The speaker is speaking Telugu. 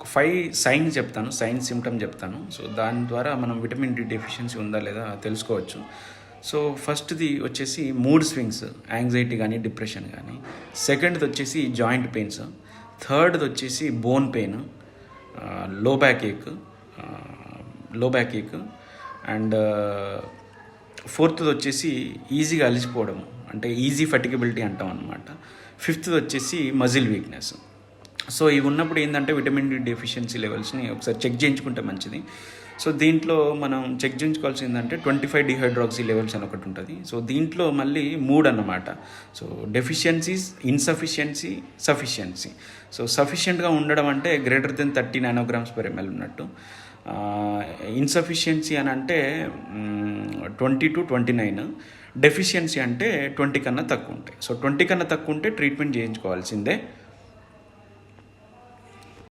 ఒక 5 సైన్స్ చెప్తాను, సైన్స్ సిమ్టమ్ చెప్తాను. సో దాని ద్వారా మనం విటమిన్ డి డెఫిషియన్సీ ఉందా లేదా తెలుసుకోవచ్చు. సో ఫస్ట్ది వచ్చేసి మూడ్ స్వింగ్స్, యాంగ్జైటీ కానీ డిప్రెషన్ కానీ. సెకండ్ది వచ్చేసి జాయింట్ పెయిన్స్. థర్డ్ది వచ్చేసి బోన్ పెయిన్, లో బ్యాక్ ఏక్. అండ్ ఫోర్త్ది వచ్చేసి ఈజీగా అలిసిపోవడం, అంటే ఈజీ ఫటికబిలిటీ అంటాం అనమాట. ఫిఫ్త్ది వచ్చేసి మజిల్ వీక్నెస్. సో ఇవి ఉన్నప్పుడు ఏంటంటే విటమిన్ డి డెఫిషియన్సీ లెవెల్స్ని ఒకసారి చెక్ చేయించుకుంటే మంచిది. సో దీంట్లో మనం చెక్ చేయించుకోవాల్సి ఏంటంటే 25 డిహైడ్రాక్సీ లెవెల్స్ అని ఒకటి ఉంటుంది. సో దీంట్లో మళ్ళీ 3 అన్నమాట. So deficiencies, insufficiency, sufficiency. So సఫిషియెంట్గా ఉండడం అంటే గ్రేటర్ దెన్ 30 నానోగ్రామ్స్/ml ఉన్నట్టు. ఇన్సఫిషియన్సీ అని అంటే 20 to 29. డెఫిషియన్సీ అంటే 20 కన్నా తక్కువ ఉంటాయి. సో 20 కన్నా తక్కువ ఉంటే ట్రీట్మెంట్ చేయించుకోవాల్సిందే.